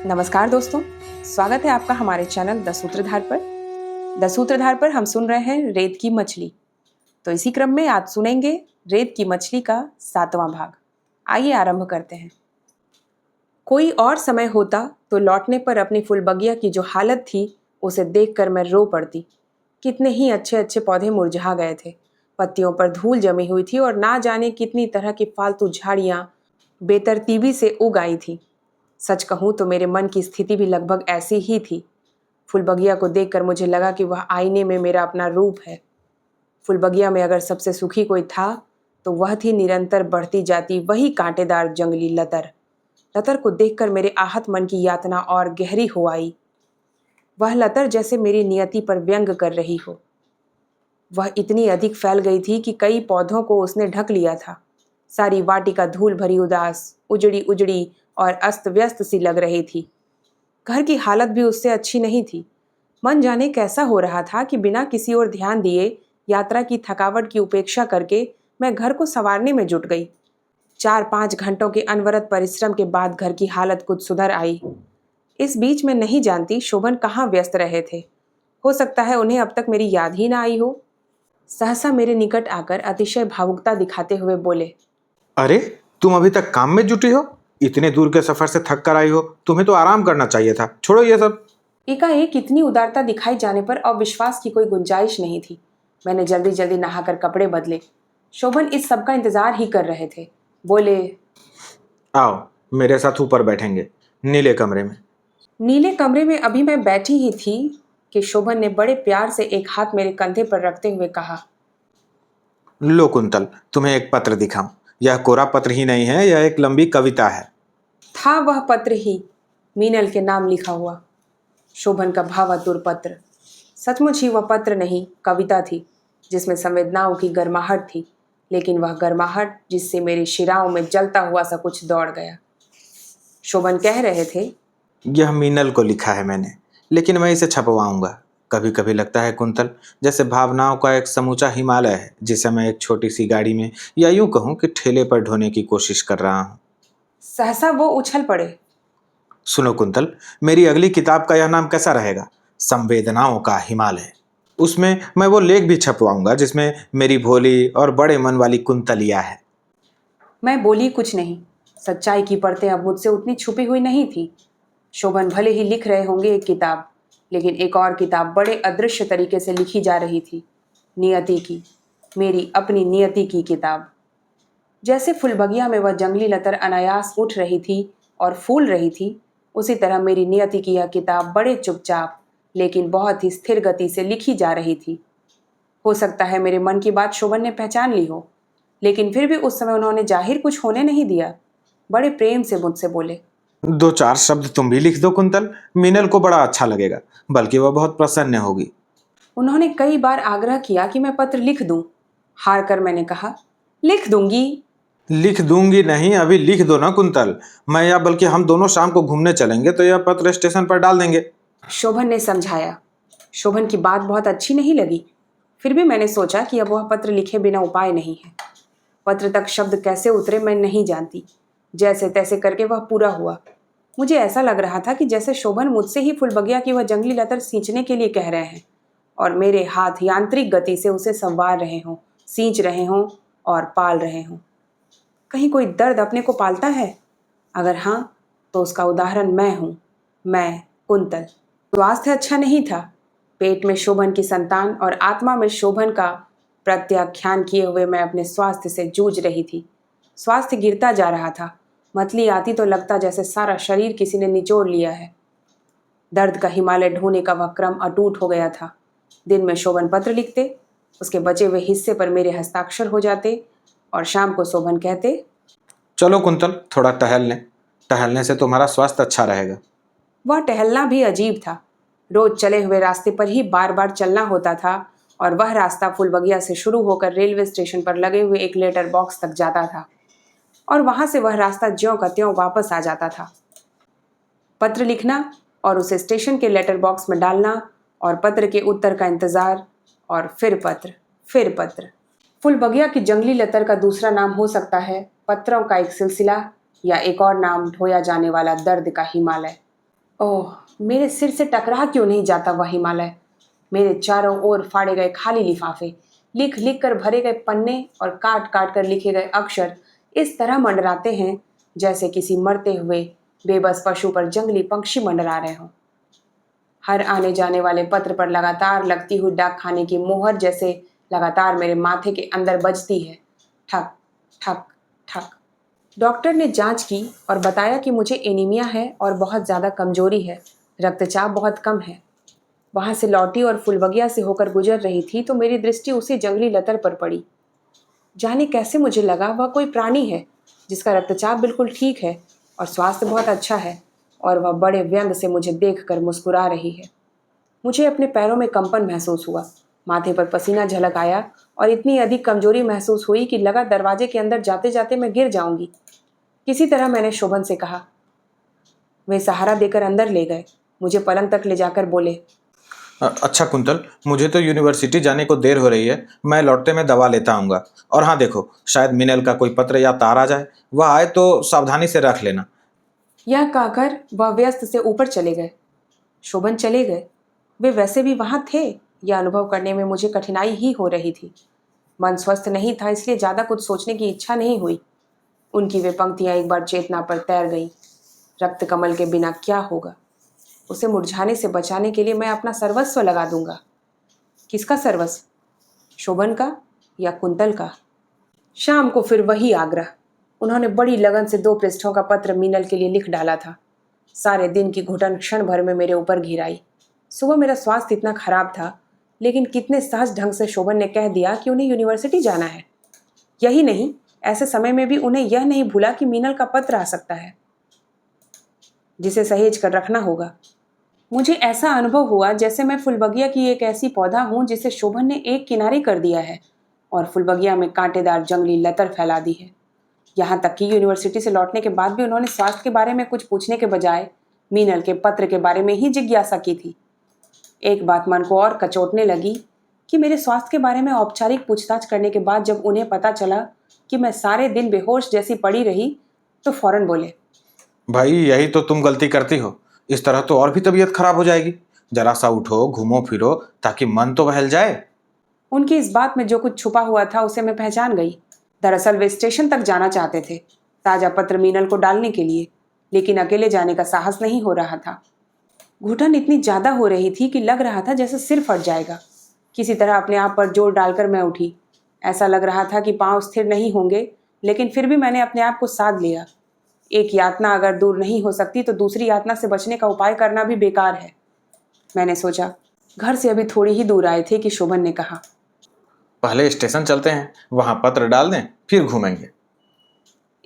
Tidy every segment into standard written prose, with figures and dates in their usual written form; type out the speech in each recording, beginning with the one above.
नमस्कार दोस्तों, स्वागत है आपका हमारे चैनल द सूत्रधार पर। द सूत्रधार पर हम सुन रहे हैं रेत की मछली। तो इसी क्रम में आज सुनेंगे रेत की मछली का 7वां भाग। आइए आरंभ करते हैं। कोई और समय होता तो लौटने पर अपनी फूलबगिया की जो हालत थी उसे देखकर मैं रो पड़ती। कितने ही अच्छे अच्छे पौधे मुरझा गए थे, पत्तियों पर धूल जमी हुई थी और ना जाने कितनी तरह की फालतू झाड़ियां बेतरतीबी से उग आई थी। सच कहूं तो मेरे मन की स्थिति भी लगभग ऐसी ही थी। फूलबगिया को देखकर मुझे लगा कि वह आईने में मेरा अपना रूप है। फूलबगिया में अगर सबसे सुखी कोई था तो वह थी निरंतर बढ़ती जाती वही कांटेदार जंगली लतर। लतर को देखकर मेरे आहत मन की यातना और गहरी हो आई। वह लतर जैसे मेरी नियति पर व्यंग कर रही हो। वह इतनी अधिक फैल गई थी कि कई पौधों को उसने ढक लिया था। सारी वाटिका धूल भरी, उदास, उजड़ी उजड़ी और अस्त व्यस्त सी लग रही थी। घर की हालत भी उससे अच्छी नहीं थी। मन जाने कैसा हो रहा था कि बिना किसी और ध्यान दिए यात्रा की थकावट की उपेक्षा करके मैं घर को संवारने में जुट गई। 4-5 घंटों के अनवरत परिश्रम के बाद घर की हालत कुछ सुधर आई। इस बीच मैं नहीं जानती शोभन कहाँ व्यस्त रहे थे। हो सकता है उन्हें अब तक मेरी याद ही ना आई हो। सहसा मेरे निकट आकर अतिशय भावुकता दिखाते हुए बोले, अरे, तुम अभी तक काम में जुटी हो? इतने दूर के सफर से थक कर आई हो, तुम्हें तो आराम करना चाहिए था। छोड़ो ये सब। एकाएक इतनी उदारता दिखाई जाने पर अविश्वास की कोई गुंजाइश नहीं थी। मैंने जल्दी जल्दी नहाकर कपड़े बदले। शोभन इस सब का इंतजार ही कर रहे थे। बोले, आओ, मेरे साथ ऊपर बैठेंगे, नीले कमरे में। नीले कमरे में अभी मैं बैठी ही थी कि शोभन ने बड़े प्यार से एक हाथ मेरे कंधे पर रखते हुए कहा, लो कुंतल, तुम्हें एक पत्र दिखाऊं। यह कोरा पत्र ही नहीं है, यह एक लंबी कविता है। था वह पत्र ही, मीनल के नाम लिखा हुआ। शोभन का भावातुर पत्र। सचमुच ही वह पत्र नहीं, कविता थी, जिसमें संवेदनाओं की गर्माहट थी, लेकिन वह गर्माहट जिससे मेरी शिराओं में जलता हुआ सा कुछ दौड़ गया। शोभन कह रहे थे, यह मीनल को लिखा है मैंने, लेकिन मैं इसे छपवाऊंगा। कभी कभी लगता है कुंतल, जैसे भावनाओं का एक समूचा हिमालय है, जिसे मैं एक छोटी सी गाड़ी में, या यूं कहूं कि ठेले पर ढोने की कोशिश कर रहा हूं। सहसा वो उछल पड़े। सुनो कुंतल, मेरी अगली किताब का यह नाम कैसा रहेगा? संवेदनाओं का हिमालय। उसमें मैं वो लेख भी छपवाऊंगा जिसमें मेरी भोली और बड़े मन वाली कुंतलिया है। मैं बोली कुछ नहीं। सच्चाई की परतें अब मुझसे उतनी छुपी हुई नहीं थी। शोभन भले ही लिख रहे होंगे एक किताब, लेकिन एक और किताब बड़े अदृश्य तरीके से लिखी जा रही थी। नियति की, मेरी अपनी नियति की किताब। जैसे फुलबगिया में वह जंगली लतर अनायास उठ रही थी और फूल रही थी, उसी तरह मेरी नियति की यह किताब बड़े चुपचाप लेकिन बहुत ही स्थिर गति से लिखी जा रही थी। हो सकता है मेरे मन की बात शोभन ने पहचान ली हो, लेकिन फिर भी उस समय उन्होंने जाहिर कुछ होने नहीं दिया। बड़े प्रेम से मुझसे बोले, दो चार शब्द तुम भी लिख दो कुंतल, मीनल को बड़ा अच्छा लगेगा, बल्कि वह बहुत प्रसन्न होगी। उन्होंने कई बार आग्रह किया कि मैं पत्र लिख दूं। हार कर मैंने कहा, लिख दूंगी। लिख दूंगी नहीं, अभी लिख दो ना कुंतल। मैं या बल्कि हम दोनों शाम को घूमने चलेंगे तो यह पत्र स्टेशन पर डाल देंगे। शोभन ने समझाया। शोभन की बात बहुत अच्छी नहीं लगी। फिर भी मैंने सोचा कि अब वह पत्र लिखे बिना उपाय नहीं है। पत्र तक शब्द कैसे उतरे मैं नहीं जानती। जैसे तैसे करके वह पूरा हुआ। मुझे ऐसा लग रहा था कि जैसे शोभन मुझसे ही फुलबगिया की वह जंगली लतर सींचने के लिए कह रहे हैं और मेरे हाथ यांत्रिक गति से उसे संवार रहे हों, सींच रहे हों और पाल रहे हों। कहीं कोई दर्द अपने को पालता है? अगर हाँ, तो उसका उदाहरण मैं हूँ। मैं, कुंतल। स्वास्थ्य अच्छा नहीं था। पेट में शोभन की संतान और आत्मा में शोभन का प्रत्याख्यान किए हुए मैं अपने स्वास्थ्य से जूझ रही थी। स्वास्थ्य गिरता जा रहा था। मतली आती तो लगता जैसे सारा शरीर किसी ने निचोड़ लिया है। दर्द का हिमालय ढोने का वह क्रम अटूट हो गया था। दिन में शोभन पत्र लिखते, उसके बचे हुए हिस्से पर मेरे हस्ताक्षर हो जाते और शाम को शोभन कहते, चलो कुंतल, थोड़ा टहल लें। टहलने से तुम्हारा स्वास्थ्य अच्छा रहेगा। वह टहलना भी अजीब था। रोज चले हुए रास्ते पर ही बार बार चलना होता था और वह रास्ता फुलबगिया से शुरू होकर रेलवे स्टेशन पर लगे हुए एक लेटर बॉक्स तक जाता था और वहां से वह रास्ता ज्यों का त्यों वापस आ जाता था। पत्र लिखना और उसे स्टेशन के लेटर बॉक्स में डालना और पत्र के उत्तर का इंतजार और फिर पत्र, फिर पत्र। फुलबगिया की जंगली लतर का दूसरा नाम हो सकता है पत्रों का एक सिलसिला या एक और नाम ढोया जाने वाला दर्द का हिमालय। ओह, मेरे सिर से टकरा क्यों नहीं जाता वह हिमालय। मेरे चारों ओर फाड़े गए खाली लिफाफे, लिख लिख कर भरे गए पन्ने और काट काट कर लिखे गए अक्षर इस तरह मंडराते हैं जैसे किसी मरते हुए बेबस पशु पर जंगली पक्षी मंडरा रहे हों। हर आने जाने वाले पत्र पर लगातार लगती हुई डाक खाने की मोहर जैसे लगातार मेरे माथे के अंदर बजती है। ठक ठक ठक। डॉक्टर ने जांच की और बताया कि मुझे एनीमिया है और बहुत ज़्यादा कमजोरी है। रक्तचाप बहुत कम है। वहां से लौटी और फुलबगिया से होकर गुजर रही थी तो मेरी दृष्टि उसी जंगली लतर पर पड़ी। जाने कैसे मुझे लगा वह कोई प्राणी है जिसका रक्तचाप बिल्कुल ठीक है और स्वास्थ्य बहुत अच्छा है, और वह बड़े व्यंग से मुझे देखकर मुस्कुरा रही है। मुझे अपने पैरों में कंपन महसूस हुआ, माथे पर पसीना झलक आया और इतनी अधिक कमजोरी महसूस हुई कि लगा दरवाजे के अंदर जाते जाते मैं गिर जाऊंगी। किसी तरह मैंने शोभन से कहा। वे सहारा देकर अंदर ले गए, मुझे पलंग तक ले जाकर बोले, अच्छा कुंतल, मुझे तो यूनिवर्सिटी जाने को देर हो रही है। मैं लौटते में दवा लेता आऊँगा। और हाँ देखो, शायद मिनल का कोई पत्र या तार आ जाए। वह आए तो सावधानी से रख लेना। यह कहकर वह व्यस्त से ऊपर चले गए। शोभन चले गए। वे वैसे भी वहां थे, यह अनुभव करने में मुझे कठिनाई ही हो रही थी। मन स्वस्थ नहीं था, इसलिए ज्यादा कुछ सोचने की इच्छा नहीं हुई। उनकी वे पंक्तियां एक बार चेतना पर तैर गईं। रक्त कमल के बिना क्या होगा, उसे मुरझाने से बचाने के लिए मैं अपना सर्वस्व लगा दूंगा। किसका सर्वस्व? शोभन का या कुंतल का? शाम को फिर वही आग्रह। उन्होंने बड़ी लगन से 2 पृष्ठों का पत्र मीनल के लिए लिख डाला था। सारे दिन की घुटन क्षण भर में मेरे ऊपर घिर आई। सुबह मेरा स्वास्थ्य इतना खराब था, लेकिन कितने सहज ढंग से शोभन ने कह दिया कि उन्हें यूनिवर्सिटी जाना है। यही नहीं, ऐसे समय में भी उन्हें यह नहीं भूला कि मीनल का पत्र आ सकता है जिसे सहेज कर रखना होगा। मुझे ऐसा अनुभव हुआ जैसे मैं फुलबगिया की एक ऐसी पौधा हूं जिसे शोभन ने एक किनारे कर दिया है और फुलबगिया में कांटेदार जंगली लतर फैला दी है। यहाँ तक कि यूनिवर्सिटी से लौटने के बाद भी उन्होंने स्वास्थ्य के बारे में कुछ पूछने के बजाय मीनल के पत्र के बारे में ही जिज्ञासा की थी। एक बात मन को और कचोटने लगी कि मेरे स्वास्थ्य के बारे में औपचारिक पूछताछ करने के बाद जब उन्हें पता चला कि मैं सारे दिन बेहोश जैसी पड़ी रही तो फौरन बोले, भाई यही तो तुम गलती करती हो। इस तरह तो और भी तबीयत खराब हो जाएगी। जरा सा उठो, घूमो फिरो, ताकि मन तो बहल जाए। उनकी इस बात में जो कुछ छुपा हुआ था उसे मैं पहचान गई। दरअसल वे स्टेशन तक जाना चाहते थे, ताजा पत्र मीनल को डालने के लिए, लेकिन अकेले जाने का साहस नहीं हो रहा था। घुटन इतनी ज्यादा हो रही थी कि लग रहा था जैसे सिर फट जाएगा। किसी तरह अपने आप पर जोर डालकर मैं उठी। ऐसा लग रहा था कि पांव स्थिर नहीं होंगे, लेकिन फिर भी मैंने अपने आप को साध लिया। एक यातना अगर दूर नहीं हो सकती तो दूसरी यातना से बचने का उपाय करना भी बेकार है, मैंने सोचा। घर से अभी थोड़ी ही दूर आए थे कि शोभन ने कहा, पहले स्टेशन चलते हैं, वहां पत्र डाल दें, फिर घूमेंगे।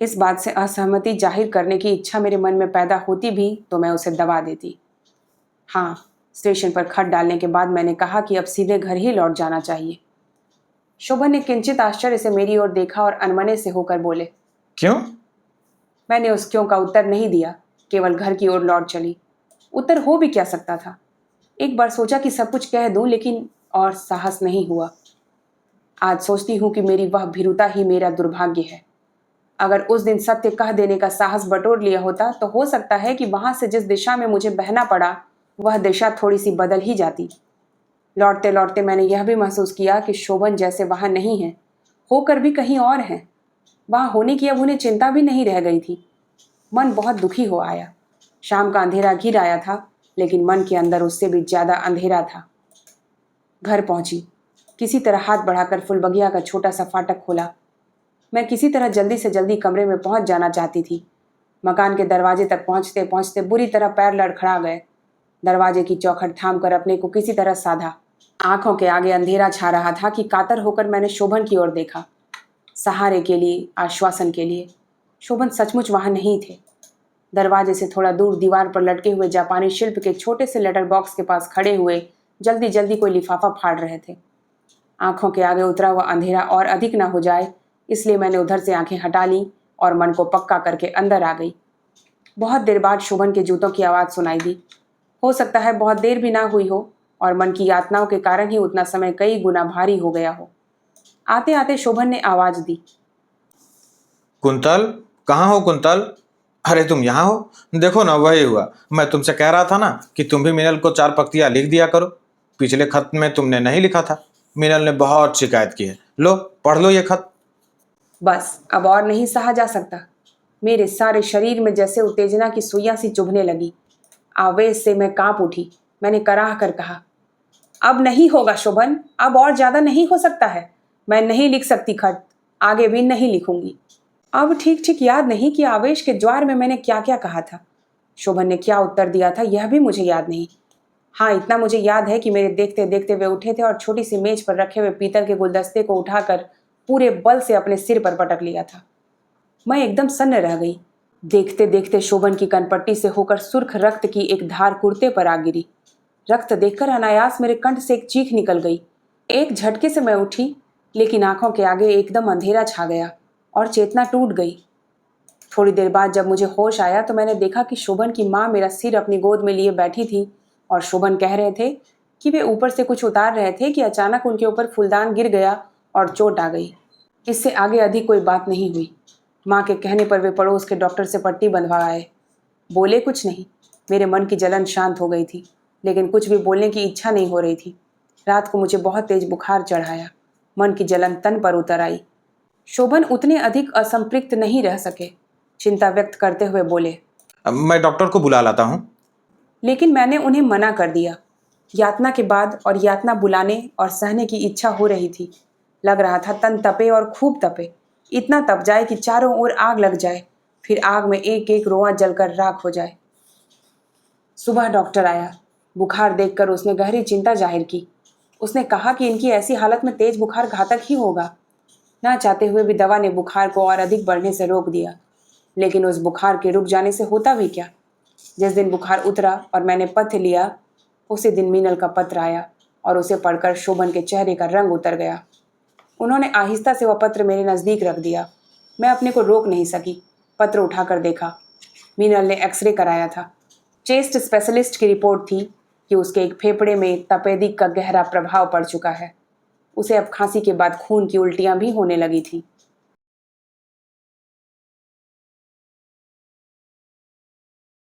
इस बात से असहमति जाहिर करने की इच्छा मेरे मन में पैदा होती भी तो मैं उसे दबा देती। हाँ, स्टेशन पर खत डालने के बाद मैंने कहा कि अब सीधे घर ही लौट जाना चाहिए। शोभन ने किंचित आश्चर्य से मेरी ओर देखा और अनमने से होकर बोले, क्यों? मैंने उस क्यों का उत्तर नहीं दिया, केवल घर की ओर लौट चली। उत्तर हो भी क्या सकता था। एक बार सोचा कि सब कुछ कह दूं, लेकिन और साहस नहीं हुआ। आज सोचती हूं कि मेरी वह भीरुता ही मेरा दुर्भाग्य है। अगर उस दिन सत्य कह देने का साहस बटोर लिया होता तो हो सकता है कि वहां से जिस दिशा में मुझे बहना पड़ा वह दिशा थोड़ी सी बदल ही जाती। लौटते लौटते मैंने यह भी महसूस किया कि शोभन जैसे वहां नहीं है, होकर भी कहीं और हैं। वहां होने की अब उन्हें चिंता भी नहीं रह गई थी। मन बहुत दुखी हो आया। शाम का अंधेरा घिर आया था, लेकिन मन के अंदर उससे भी ज्यादा अंधेरा था। घर पहुंची, किसी तरह हाथ बढ़ाकर फुलबगिया का छोटा सा फाटक खोला। मैं किसी तरह जल्दी से जल्दी कमरे में पहुंच जाना चाहती थी। मकान के दरवाजे तक पहुंचते पहुंचते बुरी तरह पैर लड़खड़ा गए। दरवाजे की चौखट थाम कर अपने को किसी तरह साधा। आंखों के आगे अंधेरा छा रहा था कि कातर होकर मैंने शोभन की ओर देखा, सहारे के लिए, आश्वासन के लिए। शोभन सचमुच वहां नहीं थे। दरवाजे से थोड़ा दूर दीवार पर लटके हुए जापानी शिल्प के छोटे से लेटर बॉक्स के पास खड़े हुए जल्दी जल्दी कोई लिफाफा फाड़ रहे थे। आंखों के आगे उतरा हुआ अंधेरा और अधिक न हो जाए, इसलिए मैंने उधर से आंखें हटा ली और मन को पक्का करके अंदर आ गई। बहुत देर बाद शोभन के जूतों की आवाज़ सुनाई दी। हो सकता है बहुत देर भी ना हुई हो और मन की यातनाओं के कारण ही उतना समय कई गुना भारी हो गया हो। आते आते शोभन ने आवाज़ दी, कुंतल, कहाँ हो कुंतल? अरे तुम यहाँ हो? देखो ना, वही हुआ। मैं तुमसे कह रहा था ना कि तुम भी मिनल को 4 पंक्तियां लिख दिया करो। पिछले खत में तुमने नहीं लिखा था। मिनल ने बहुत शिकायत की है। लो, पढ़ लो ये खत। बस अब और नहीं सहा जा सकता। मेरे सारे शरीर में जैसे उत्तेजना की सुइयां सी चुभने लगी। आवेश से मैं कांप उठी। मैंने कराह कर कहा, अब नहीं होगा शोभन, अब और ज्यादा नहीं हो सकता है। मैं नहीं लिख सकती खत, आगे भी नहीं लिखूंगी। अब ठीक ठीक याद नहीं कि आवेश के ज्वार में मैंने क्या क्या कहा था। शोभन ने क्या उत्तर दिया था यह भी मुझे याद नहीं। हाँ, इतना मुझे याद है कि मेरे देखते देखते वे उठे थे और छोटी सी मेज पर रखे हुए पीतल के गुलदस्ते को उठाकर पूरे बल से अपने सिर पर पटक लिया था। मैं एकदम सन्न रह गई। देखते देखते शोभन की कनपट्टी से होकर सुर्ख रक्त की एक धार कुर्ते पर आ गिरी। रक्त देखकर अनायास मेरे कंठ से एक चीख निकल गई। एक झटके से मैं उठी, लेकिन आंखों के आगे एकदम अंधेरा छा गया और चेतना टूट गई। थोड़ी देर बाद जब मुझे होश आया तो मैंने देखा कि शोभन की माँ मेरा सिर अपनी गोद में लिए बैठी थी और शोभन कह रहे थे कि वे ऊपर से कुछ उतार रहे थे कि अचानक उनके ऊपर फूलदान गिर गया और चोट आ गई। इससे आगे अधिक कोई बात नहीं हुई। माँ के कहने पर वे पड़ोस के डॉक्टर से पट्टी बंधवा आए। बोले कुछ नहीं। मेरे मन की जलन शांत हो गई थी, लेकिन कुछ भी बोलने की इच्छा नहीं हो रही थी। रात को मुझे बहुत तेज बुखार चढ़ाया। मन की जलन तन पर उतर आई। शोभन उतने अधिक असंपृक्त नहीं रह सके। चिंता व्यक्त करते हुए बोले, अब मैं डॉक्टर को बुला लाता हूँ। लेकिन मैंने उन्हें मना कर दिया। यातना के बाद और यातना बुलाने और सहने की इच्छा हो रही थी। लग रहा था तन तपे और खूब तपे, इतना तप जाए कि चारों ओर आग लग जाए, फिर आग में एक एक रोआ जलकर राख हो जाए। सुबह डॉक्टर आया। बुखार देखकर उसने गहरी चिंता जाहिर की। उसने कहा कि इनकी ऐसी हालत में तेज बुखार घातक ही होगा। ना चाहते हुए भी दवा ने बुखार को और अधिक बढ़ने से रोक दिया। लेकिन उस बुखार के रुक जाने से होता भी क्या। जिस दिन बुखार उतरा और मैंने पथ्य लिया, उसी दिन मीनल का पत्र आया और उसे पढ़कर शोभन के चेहरे का रंग उतर गया। उन्होंने आहिस्ता से वह पत्र मेरे नज़दीक रख दिया। मैं अपने को रोक नहीं सकी। पत्र उठाकर देखा। मीनल ने एक्सरे कराया था। चेस्ट स्पेशलिस्ट की रिपोर्ट थी कि उसके एक फेफड़े में तपेदिक का गहरा प्रभाव पड़ चुका है। उसे अब खांसी के बाद खून की उल्टियां भी होने लगी थी।